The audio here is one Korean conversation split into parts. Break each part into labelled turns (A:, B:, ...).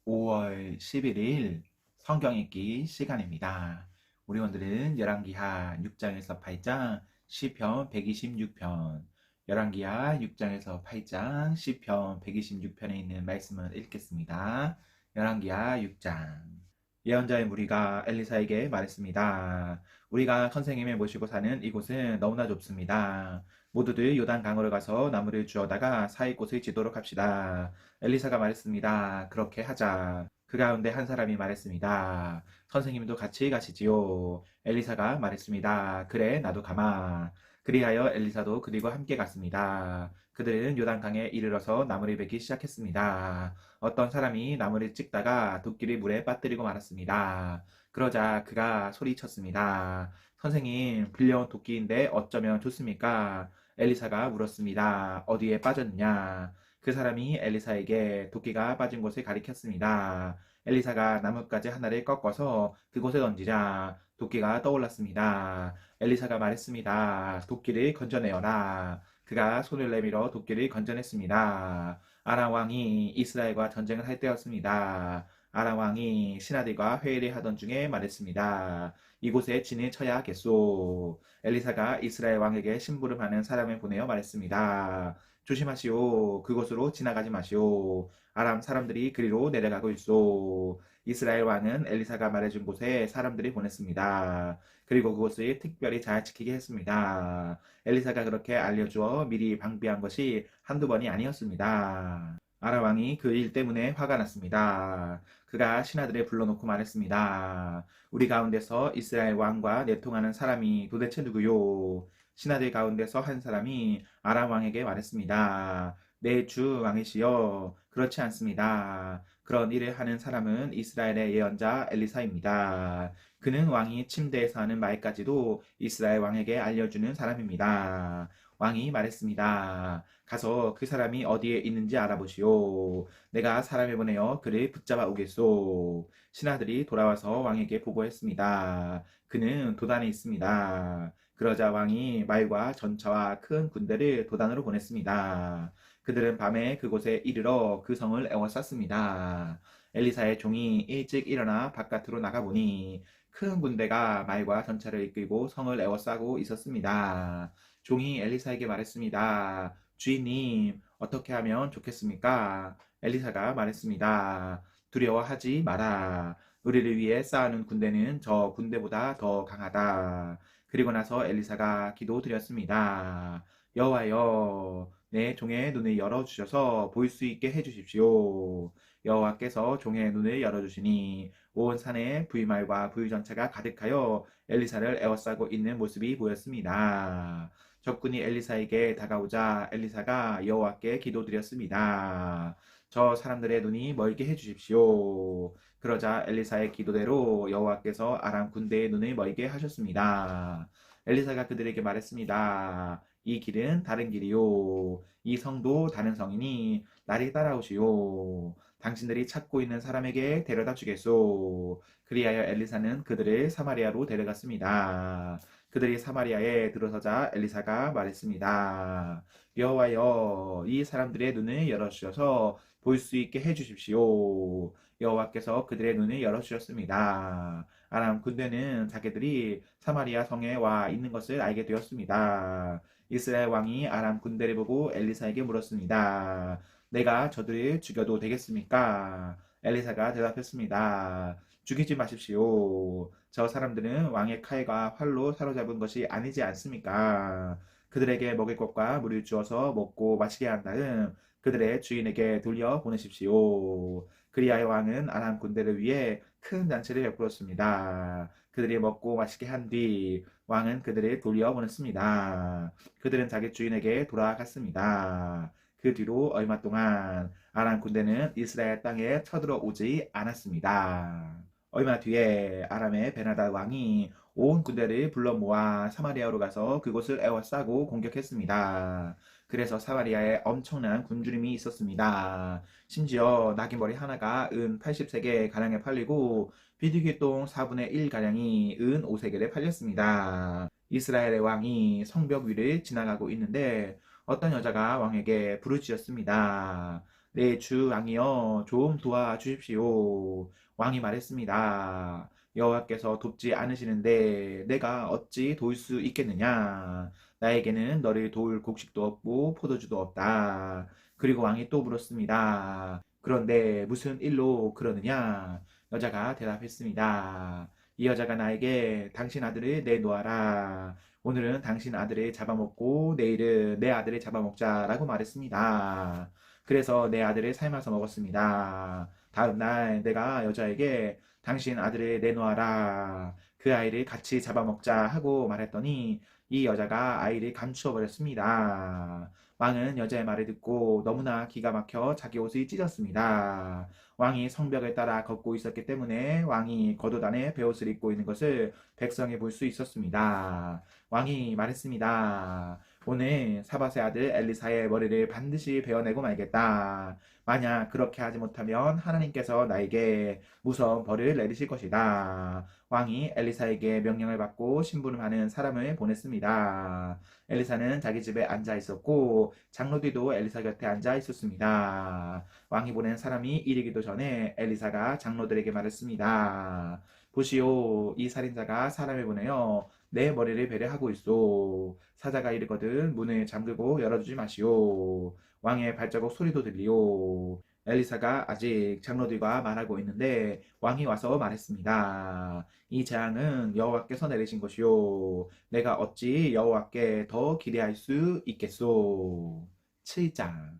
A: 5월 11일 성경 읽기 시간입니다. 우리 오늘은 열왕기하 6장에서 8장, 시편 126편, 열왕기하 6장에서 8장, 시편 126편에 있는 말씀을 읽겠습니다. 열왕기하 6장. 예언자의 무리가 엘리사에게 말했습니다. 우리가 선생님을 모시고 사는 이곳은 너무나 좁습니다. 모두들 요단 강으로 가서 나무를 주워다가 사이꽃을 지도록 합시다. 엘리사가 말했습니다. 그렇게 하자. 그 가운데 한 사람이 말했습니다. 선생님도 같이 가시지요. 엘리사가 말했습니다. 그래, 나도 가마. 그리하여 엘리사도 그들과 함께 갔습니다. 그들은 요단강에 이르러서 나무를 베기 시작했습니다. 어떤 사람이 나무를 찍다가 도끼를 물에 빠뜨리고 말았습니다. 그러자 그가 소리쳤습니다. 선생님, 빌려온 도끼인데 어쩌면 좋습니까? 엘리사가 물었습니다. 어디에 빠졌느냐? 그 사람이 엘리사에게 도끼가 빠진 곳을 가리켰습니다. 엘리사가 나뭇가지 하나를 꺾어서 그곳에 던지자 도끼가 떠올랐습니다. 엘리사가 말했습니다. 도끼를 건져내어라. 그가 손을 내밀어 도끼를 건져냈습니다. 아람 왕이 이스라엘과 전쟁을 할 때였습니다. 아람 왕이 신하들과 회의를 하던 중에 말했습니다. 이곳에 진을 쳐야 하겠소. 엘리사가 이스라엘 왕에게 심부름하는 사람을 보내어 말했습니다. 조심하시오. 그곳으로 지나가지 마시오. 아람 사람들이 그리로 내려가고 있소. 이스라엘 왕은 엘리사가 말해준 곳에 사람들이 보냈습니다. 그리고 그곳을 특별히 잘 지키게 했습니다. 엘리사가 그렇게 알려주어 미리 방비한 것이 한두 번이 아니었습니다. 아람 왕이 그 일 때문에 화가 났습니다. 그가 신하들을 불러놓고 말했습니다. 우리 가운데서 이스라엘 왕과 내통하는 사람이 도대체 누구요? 신하들 가운데서 한 사람이 아람 왕에게 말했습니다. 내 주 왕이시여, 그렇지 않습니다. 그런 일을 하는 사람은 이스라엘의 예언자 엘리사입니다. 그는 왕이 침대에서 하는 말까지도 이스라엘 왕에게 알려주는 사람입니다. 왕이 말했습니다. 가서 그 사람이 어디에 있는지 알아보시오. 내가 사람을 보내어 그를 붙잡아 오겠소. 신하들이 돌아와서 왕에게 보고했습니다. 그는 도단에 있습니다. 그러자 왕이 말과 전차와 큰 군대를 도단으로 보냈습니다. 그들은 밤에 그곳에 이르러 그 성을 에워쌌습니다. 엘리사의 종이 일찍 일어나 바깥으로 나가보니 큰 군대가 말과 전차를 이끌고 성을 에워싸고 있었습니다. 종이 엘리사에게 말했습니다. 주인님, 어떻게 하면 좋겠습니까? 엘리사가 말했습니다. 두려워하지 마라. 우리를 위해 쌓아놓은 군대는 저 군대보다 더 강하다. 그리고 나서 엘리사가 기도드렸습니다. 여호와여, 내 종의 눈을 열어주셔서 볼 수 있게 해주십시오. 여호와께서 종의 눈을 열어주시니 온 산에 부위말과 부위전차가 가득하여 엘리사를 에워싸고 있는 모습이 보였습니다. 적군이 엘리사에게 다가오자 엘리사가 여호와께 기도드렸습니다. 저 사람들의 눈이 멀게 해주십시오. 그러자 엘리사의 기도대로 여호와께서 아람 군대의 눈을 멀게 하셨습니다. 엘리사가 그들에게 말했습니다. 이 길은 다른 길이요. 이 성도 다른 성이니 나를 따라오시오. 당신들이 찾고 있는 사람에게 데려다 주겠소. 그리하여 엘리사는 그들을 사마리아로 데려갔습니다. 그들이 사마리아에 들어서자 엘리사가 말했습니다. 여호와여, 이 사람들의 눈을 열어주셔서 볼 수 있게 해주십시오. 여호와께서 그들의 눈을 열어주셨습니다. 아람 군대는 자기들이 사마리아 성에 와 있는 것을 알게 되었습니다. 이스라엘 왕이 아람 군대를 보고 엘리사에게 물었습니다. 내가 저들을 죽여도 되겠습니까? 엘리사가 대답했습니다. 죽이지 마십시오. 저 사람들은 왕의 칼과 활로 사로잡은 것이 아니지 않습니까? 그들에게 먹을 것과 물을 주어서 먹고 마시게 한 다음 그들의 주인에게 돌려 보내십시오. 그리하여 왕은 아람 군대를 위해 큰 잔치를 베풀었습니다. 그들이 먹고 마시게 한 뒤 왕은 그들을 돌려 보냈습니다. 그들은 자기 주인에게 돌아갔습니다. 그 뒤로 얼마 동안 아람 군대는 이스라엘 땅에 쳐들어오지 않았습니다. 얼마 뒤에 아람의 베나다 왕이 온 군대를 불러 모아 사마리아로 가서 그곳을 에워싸고 공격했습니다. 그래서 사마리아에 엄청난 굶주림이 있었습니다. 심지어 나귀머리 하나가 은 80세겔 가량에 팔리고 비둘기똥 4분의 1 가량이 은 5세겔에 팔렸습니다. 이스라엘의 왕이 성벽 위를 지나가고 있는데 어떤 여자가 왕에게 부르짖었습니다. 내 주 왕이여 좀 도와주십시오. 왕이 말했습니다. 여호와께서 돕지 않으시는데 내가 어찌 도울 수 있겠느냐? 나에게는 너를 도울 곡식도 없고 포도주도 없다. 그리고 왕이 또 물었습니다. 그런데 무슨 일로 그러느냐? 여자가 대답했습니다. 이 여자가 나에게 당신 아들을 내놓아라. 오늘은 당신 아들을 잡아먹고 내일은 내 아들을 잡아먹자라고 말했습니다. 그래서 내 아들을 삶아서 먹었습니다. 다음 날 내가 여자에게 당신 아들을 내놓아라. 그 아이를 같이 잡아먹자 하고 말했더니 이 여자가 아이를 감추어 버렸습니다. 왕은 여자의 말을 듣고 너무나 기가 막혀 자기 옷을 찢었습니다. 왕이 성벽을 따라 걷고 있었기 때문에 왕이 겉옷 안에 베옷을 입고 있는 것을 백성이 볼 수 있었습니다. 왕이 말했습니다. 오늘 사밧의 아들 엘리사의 머리를 반드시 베어내고 말겠다. 만약 그렇게 하지 못하면 하나님께서 나에게 무서운 벌을 내리실 것이다. 왕이 엘리사에게 명령을 받고 심부름하는 사람을 보냈습니다. 엘리사는 자기 집에 앉아 있었고 장로들도 엘리사 곁에 앉아 있었습니다. 왕이 보낸 사람이 이르기도 전에 엘리사가 장로들에게 말했습니다. 보시오, 이 살인자가 사람을 보내어 내 머리를 베려하고 있소. 사자가 이르거든 문을 잠그고 열어주지 마시오. 왕의 발자국 소리도 들리오. 엘리사가 아직 장로들과 말하고 있는데 왕이 와서 말했습니다. 이 재앙은 여호와께서 내리신 것이요. 내가 어찌 여호와께 더 기대할 수 있겠소. 7장.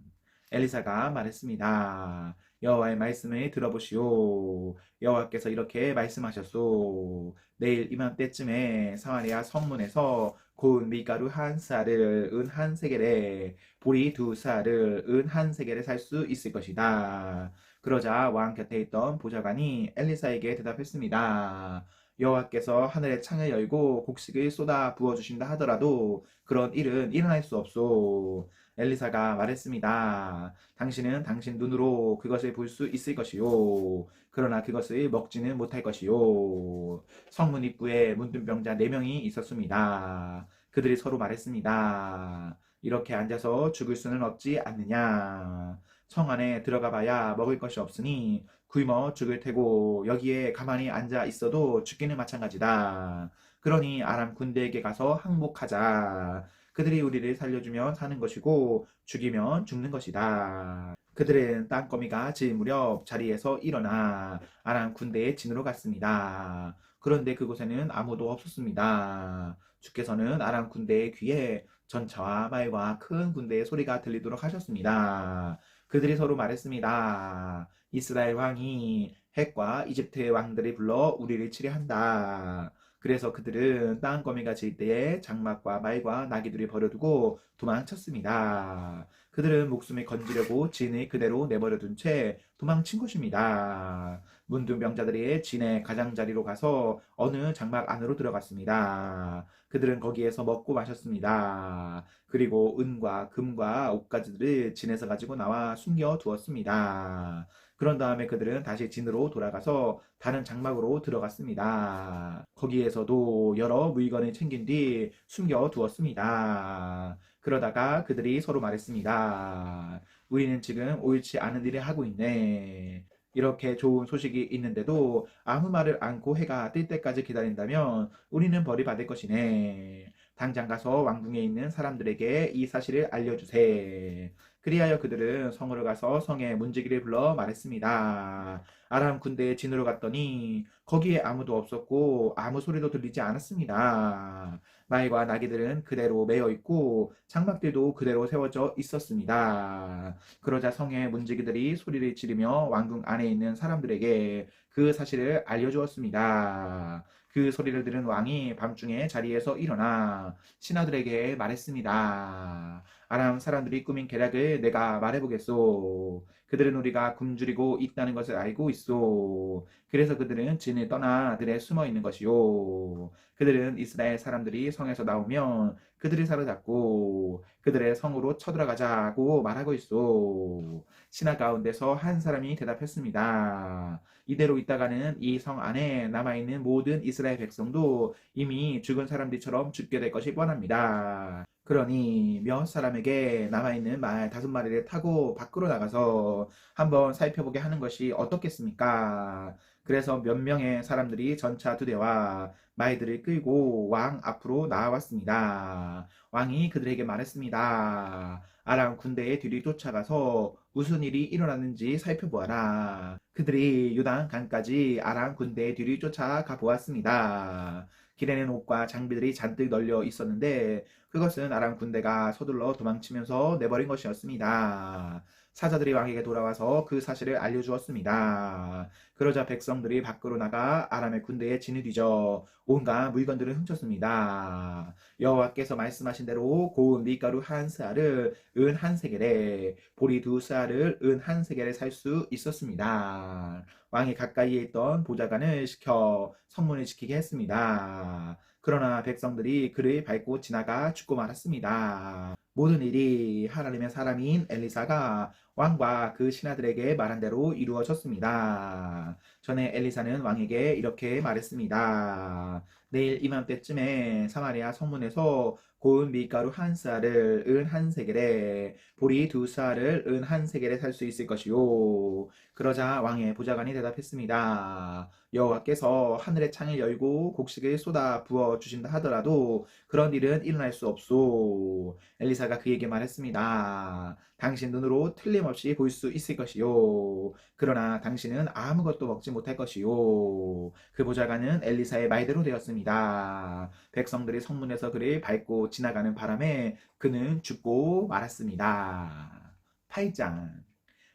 A: 엘리사가 말했습니다. 여호와의 말씀을 들어보시오. 여호와께서 이렇게 말씀하셨소. 내일 이맘때쯤에 사마리아 성문에서 고운 밀가루 한 쌀을 은 한 세겔에 보리 두 쌀을 은 한 세겔에 살 수 있을 것이다. 그러자 왕 곁에 있던 보좌관이 엘리사에게 대답했습니다. 여호와께서 하늘의 창을 열고 곡식을 쏟아 부어 주신다 하더라도 그런 일은 일어날 수 없소. 엘리사가 말했습니다. 당신은 당신 눈으로 그것을 볼 수 있을 것이요. 그러나 그것을 먹지는 못할 것이요. 성문 입구에 문둥병자 4명이 있었습니다. 그들이 서로 말했습니다. 이렇게 앉아서 죽을 수는 없지 않느냐. 성 안에 들어가 봐야 먹을 것이 없으니 굶어 죽을 테고 여기에 가만히 앉아 있어도 죽기는 마찬가지다. 그러니 아람 군대에게 가서 항복하자. 그들이 우리를 살려주면 사는 것이고 죽이면 죽는 것이다. 그들은 땅거미가 질 무렵 자리에서 일어나 아람 군대의 진으로 갔습니다. 그런데 그곳에는 아무도 없었습니다. 주께서는 아람 군대의 귀에 전차와 말과 큰 군대의 소리가 들리도록 하셨습니다. 그들이 서로 말했습니다. 이스라엘 왕이 헷과 이집트의 왕들이 불러 우리를 치려 한다. 그래서 그들은 땅거미가 질 때에 장막과 말과 나귀들이 버려두고 도망쳤습니다. 그들은 목숨을 건지려고 진을 그대로 내버려둔 채 도망친 것입니다. 문둥병자들이 진의 가장자리로 가서 어느 장막 안으로 들어갔습니다. 그들은 거기에서 먹고 마셨습니다. 그리고 은과 금과 옷가지들을 진에서 가지고 나와 숨겨 두었습니다. 그런 다음에 그들은 다시 진으로 돌아가서 다른 장막으로 들어갔습니다. 거기에서도 여러 물건을 챙긴 뒤 숨겨 두었습니다. 그러다가 그들이 서로 말했습니다. 우리는 지금 옳지 않은 일을 하고 있네. 이렇게 좋은 소식이 있는데도 아무 말을 않고 해가 뜰 때까지 기다린다면 우리는 벌이 받을 것이네. 당장 가서 왕궁에 있는 사람들에게 이 사실을 알려주세. 그리하여 그들은 성으로 가서 성의 문지기를 불러 말했습니다. 아람 군대의 진으로 갔더니 거기에 아무도 없었고 아무 소리도 들리지 않았습니다. 말과 나귀들은 그대로 매여 있고 장막들도 그대로 세워져 있었습니다. 그러자 성의 문지기들이 소리를 지르며 왕궁 안에 있는 사람들에게 그 사실을 알려주었습니다. 그 소리를 들은 왕이 밤중에 자리에서 일어나 신하들에게 말했습니다. 아람 사람들이 꾸민 계략을 내가 말해보겠소. 그들은 우리가 굶주리고 있다는 것을 알고 있소. 그래서 그들은 진을 떠나 들에 숨어 있는 것이요. 그들은 이스라엘 사람들이 성에서 나오면 그들을 사로잡고 그들의 성으로 쳐들어가자고 말하고 있소. 신하 가운데서 한 사람이 대답했습니다. 이대로 있다가는 이 성 안에 남아있는 모든 이스라엘 백성도 이미 죽은 사람들처럼 죽게 될 것이 뻔합니다. 그러니 몇 사람에게 남아있는 말 5마리를 타고 밖으로 나가서 한번 살펴보게 하는 것이 어떻겠습니까? 그래서 몇 명의 사람들이 전차 2대와 말들을 끌고 왕 앞으로 나와왔습니다. 왕이 그들에게 말했습니다. 아람 군대의 뒤를 쫓아가서 무슨 일이 일어났는지 살펴보아라. 그들이 요단 강까지 아람 군대의 뒤를 쫓아가 보았습니다. 길에는 옷과 장비들이 잔뜩 널려 있었는데 그것은 아람 군대가 서둘러 도망치면서 내버린 것이었습니다. 사자들이 왕에게 돌아와서 그 사실을 알려주었습니다. 그러자 백성들이 밖으로 나가 아람의 군대에 진을 뒤져 온갖 물건들을 훔쳤습니다. 여호와께서 말씀하신 대로 고운 밀가루 한 스아를 은 한 세겔에 보리 2스아를 은 한 세겔에 살 수 있었습니다. 왕이 가까이에 있던 보좌관을 시켜 성문을 지키게 했습니다. 그러나 백성들이 그를 밟고 지나가 죽고 말았습니다. 모든 일이 하나님의 사람인 엘리사가 왕과 그 신하들에게 말한 대로 이루어졌습니다. 전에 엘리사는 왕에게 이렇게 말했습니다. 내일 이맘때쯤에 사마리아 성문에서 고운 밀가루 한 스아를 은 한 세겔에 보리 2스아를 은 한 세겔에 살 수 있을 것이요. 그러자 왕의 보좌관이 대답했습니다. 여호와께서 하늘의 창을 열고 곡식을 쏟아 부어 주신다 하더라도 그런 일은 일어날 수 없소. 엘리사가 그에게 말했습니다. 당신 눈으로 틀림없이 볼 수 있을 것이요. 그러나 당신은 아무것도 먹지 못할 것이요. 그 보좌관은 엘리사의 말대로 되었습니다. 백성들이 성문에서 그를 밟고 지나가는 바람에 그는 죽고 말았습니다. 8장.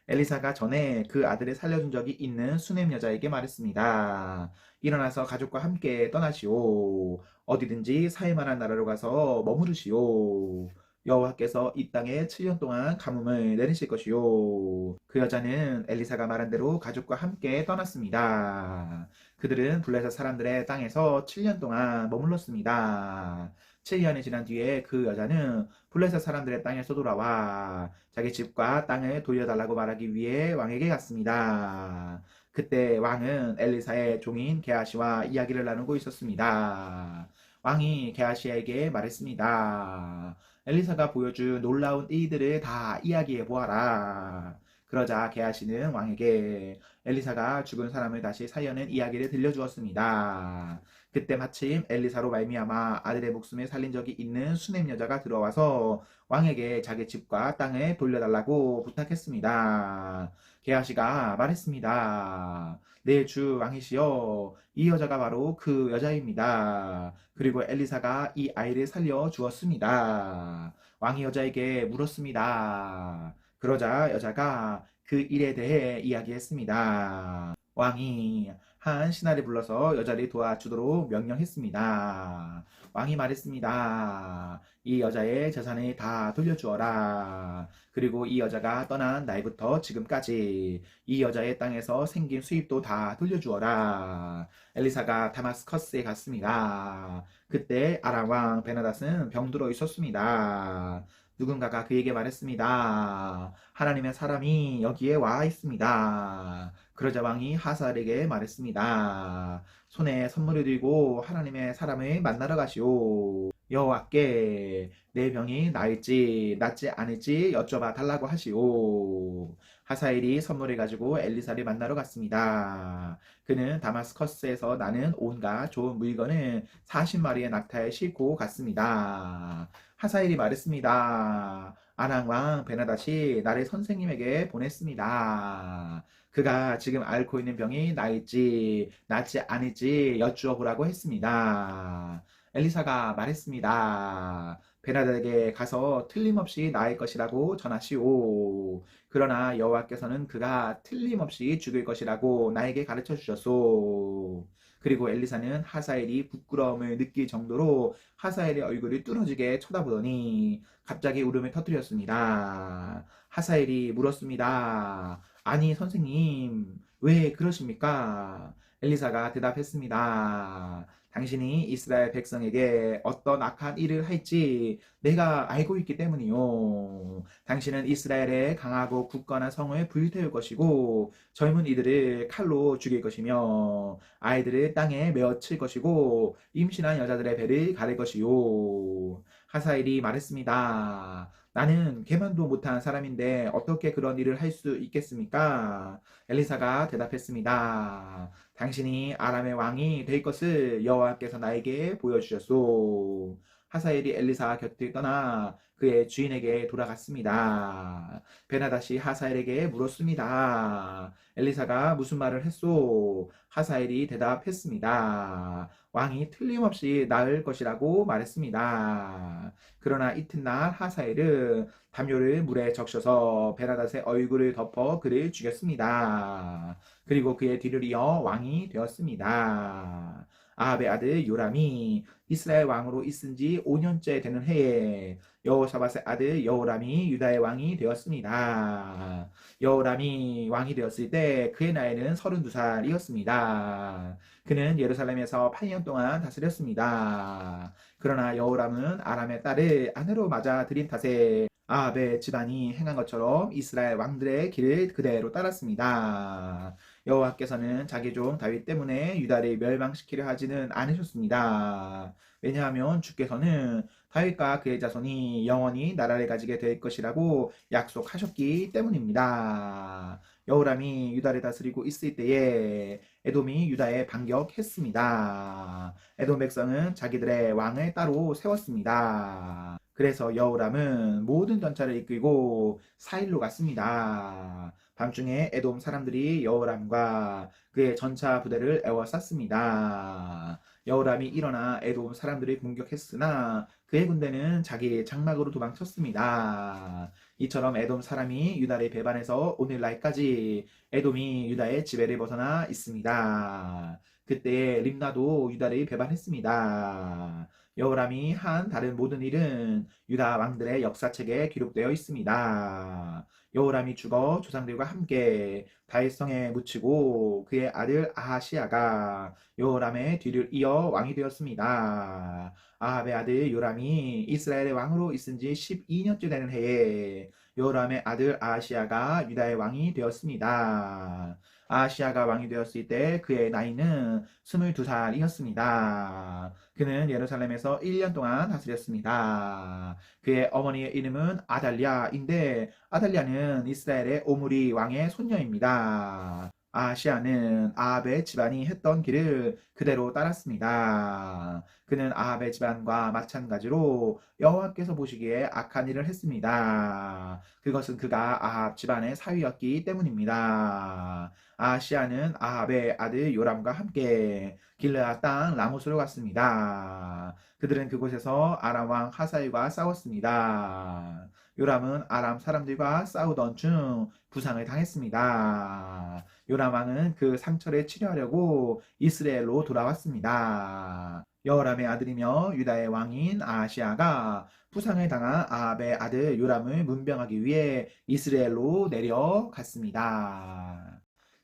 A: 엘리사가 전에 그 아들을 살려준 적이 있는 수넴 여자에게 말했습니다. 일어나서 가족과 함께 떠나시오. 어디든지 살만한 나라로 가서 머무르시오. 여호와께서 이 땅에 7년 동안 가뭄을 내리실 것이요. 그 여자는 엘리사가 말한 대로 가족과 함께 떠났습니다. 그들은 블레셋 사람들의 땅에서 7년 동안 머물렀습니다. 7년이 지난 뒤에 그 여자는 블레셋 사람들의 땅에서 돌아와 자기 집과 땅을 돌려달라고 말하기 위해 왕에게 갔습니다. 그때 왕은 엘리사의 종인 게하시와 이야기를 나누고 있었습니다. 왕이 게하시에게 말했습니다. 엘리사가 보여준 놀라운 일들을 다 이야기해 보아라. 그러자 게하시는 왕에게 엘리사가 죽은 사람을 다시 살려낸 이야기를 들려주었습니다. 그때 마침 엘리사로 말미암아 아들의 목숨을 살린 적이 있는 수넴 여자가 들어와서 왕에게 자기 집과 땅을 돌려달라고 부탁했습니다. 게하시가 말했습니다. 내 주 왕이시여, 이 여자가 바로 그 여자입니다. 그리고 엘리사가 이 아이를 살려 주었습니다. 왕이 여자에게 물었습니다. 그러자 여자가 그 일에 대해 이야기했습니다. 왕이 한 신하를 불러서 여자를 도와주도록 명령했습니다. 왕이 말했습니다. 이 여자의 재산을 다 돌려주어라. 그리고 이 여자가 떠난 날부터 지금까지 이 여자의 땅에서 생긴 수입도 다 돌려주어라. 엘리사가 다마스커스에 갔습니다. 그때 아람 왕 베나닷은 병들어 있었습니다. 누군가가 그에게 말했습니다. 하나님의 사람이 여기에 와 있습니다. 그러자 왕이 하사엘에게 말했습니다. 손에 선물을 들고 하나님의 사람을 만나러 가시오. 여호와께 내 병이 나을지 낫지 않을지 여쭤봐 달라고 하시오. 하사엘이 선물을 가지고 엘리사를 만나러 갔습니다. 그는 다마스커스에서 나는 온갖 좋은 물건을 40마리의 낙타에 싣고 갔습니다. 하사엘이 말했습니다. 아랑 왕 베나닷이 나를 선생님에게 보냈습니다. 그가 지금 앓고 있는 병이 나을지 낫지 않을지 여쭈어 보라고 했습니다. 엘리사가 말했습니다. 베나닷에게 가서 틀림없이 나을 것이라고 전하시오. 그러나 여호와께서는 그가 틀림없이 죽을 것이라고 나에게 가르쳐 주셨소. 그리고 엘리사는 하사엘이 부끄러움을 느낄 정도로 하사엘의 얼굴을 뚫어지게 쳐다보더니 갑자기 울음을 터뜨렸습니다. 하사엘이 물었습니다. 아니 선생님 왜 그러십니까? 엘리사가 대답했습니다. 당신이 이스라엘 백성에게 어떤 악한 일을 할지 내가 알고 있기 때문이요. 당신은 이스라엘의 강하고 굳건한 성을 불태울 것이고 젊은 이들을 칼로 죽일 것이며 아이들을 땅에 메어 칠 것이고 임신한 여자들의 배를 가릴 것이요. 하사엘이 말했습니다. 나는 계만도 못한 사람인데 어떻게 그런 일을 할 수 있겠습니까? 엘리사가 대답했습니다. 당신이 아람의 왕이 될 것을 여호와께서 나에게 보여주셨소. 하사엘이 엘리사 곁을 떠나 그의 주인에게 돌아갔습니다. 베나다시 하사엘에게 물었습니다. 엘리사가 무슨 말을 했소? 하사엘이 대답했습니다. 왕이 틀림없이 나을 것이라고 말했습니다. 그러나 이튿날 하사엘은 담요를 물에 적셔서 베나닷의 얼굴을 덮어 그를 죽였습니다. 그리고 그의 뒤를 이어 왕이 되었습니다. 아합의 아들 요람이 이스라엘 왕으로 있은 지 5년째 되는 해에 여호사밧의 아들 여호람이 유다의 왕이 되었습니다. 여호람이 왕이 되었을 때 그의 나이는 32살이었습니다. 그는 예루살렘에서 8년 동안 다스렸습니다. 그러나 여호람은 아람의 딸을 아내로 맞아 들인 탓에 아합의 집안이 행한 것처럼 이스라엘 왕들의 길을 그대로 따랐습니다. 여호와께서는 자기 종 다윗 때문에 유다를 멸망시키려 하지는 않으셨습니다. 왜냐하면 주께서는 다윗과 그의 자손이 영원히 나라를 가지게 될 것이라고 약속하셨기 때문입니다. 여호람이 유다를 다스리고 있을 때에 에돔이 유다에 반격했습니다. 에돔 백성은 자기들의 왕을 따로 세웠습니다. 그래서 여호람은 모든 전차를 이끌고 사일로 갔습니다. 밤중에 에돔 사람들이 여호람과 그의 전차 부대를 에워쌌습니다. 여호람이 일어나 에돔 사람들을 공격했으나 그의 군대는 자기 장막으로 도망쳤습니다. 이처럼 에돔 사람이 유다를 배반해서 오늘날까지 에돔이 유다의 지배를 벗어나 있습니다. 그때 림나도 유다를 배반했습니다. 여호람이 한 다른 모든 일은 유다 왕들의 역사책에 기록되어 있습니다. 여호람이 죽어 조상들과 함께 다윗성에 묻히고 그의 아들 아하시아가 여호람의 뒤를 이어 왕이 되었습니다. 아합의 아들 요람이 이스라엘의 왕으로 있은 지 12년째 되는 해에 여호람의 아들 아하시아가 유다의 왕이 되었습니다. 아하시아가 왕이 되었을 때 그의 나이는 22살이었습니다. 그는 예루살렘에서 1년 동안 다스렸습니다. 그의 어머니의 이름은 아달랴인데 아달랴는 이스라엘의 오므리 왕의 손녀입니다. 아하시아는 아합의 집안이 했던 길을 그대로 따랐습니다. 그는 아합의 집안과 마찬가지로 여호와께서 보시기에 악한 일을 했습니다. 그것은 그가 아합 집안의 사위였기 때문입니다. 아하시아는 아합의 아들 요람과 함께 길르앗 땅 라모스로 갔습니다. 그들은 그곳에서 아람 왕 하사엘과 싸웠습니다. 요람은 아람 사람들과 싸우던 중 부상을 당했습니다. 요람 왕은 그 상처를 치료하려고 이스라엘로 돌아왔습니다. 여호람의 아들이며 유다의 왕인 아하시아가 부상을 당한 아합의 아들 요람을 문병하기 위해 이스라엘로 내려갔습니다.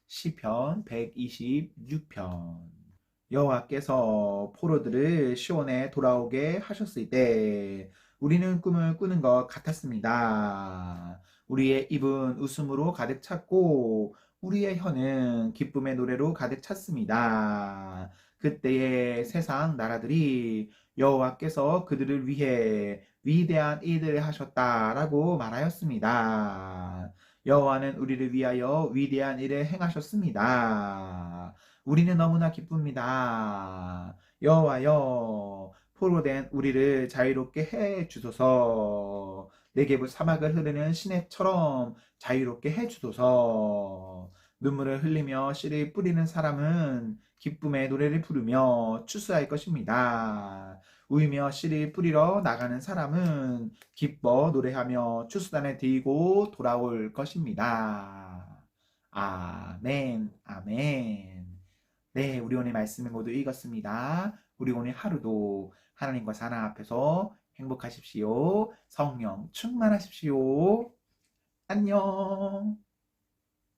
A: 시편 126편. 여호와께서 포로들을 시온에 돌아오게 하셨을 때 우리는 꿈을 꾸는 것 같았습니다. 우리의 입은 웃음으로 가득 찼고 우리의 혀는 기쁨의 노래로 가득 찼습니다. 그때의 세상 나라들이 여호와께서 그들을 위해 위대한 일들을 하셨다라고 말하였습니다. 여호와는 우리를 위하여 위대한 일을 행하셨습니다. 우리는 너무나 기쁩니다. 여호와여, 포로된 우리를 자유롭게 해 주소서. 네게부 사막을 흐르는 시내처럼 자유롭게 해 주소서. 눈물을 흘리며 씨를 뿌리는 사람은 기쁨의 노래를 부르며 추수할 것입니다. 울며 씨를 뿌리러 나가는 사람은 기뻐 노래하며 추수단에 들고 돌아올 것입니다. 아멘, 아멘. 네, 우리 오늘 말씀을 모두 읽었습니다. 우리 오늘 하루도 하나님과 사랑 앞에서 행복하십시오. 성령 충만하십시오. 안녕.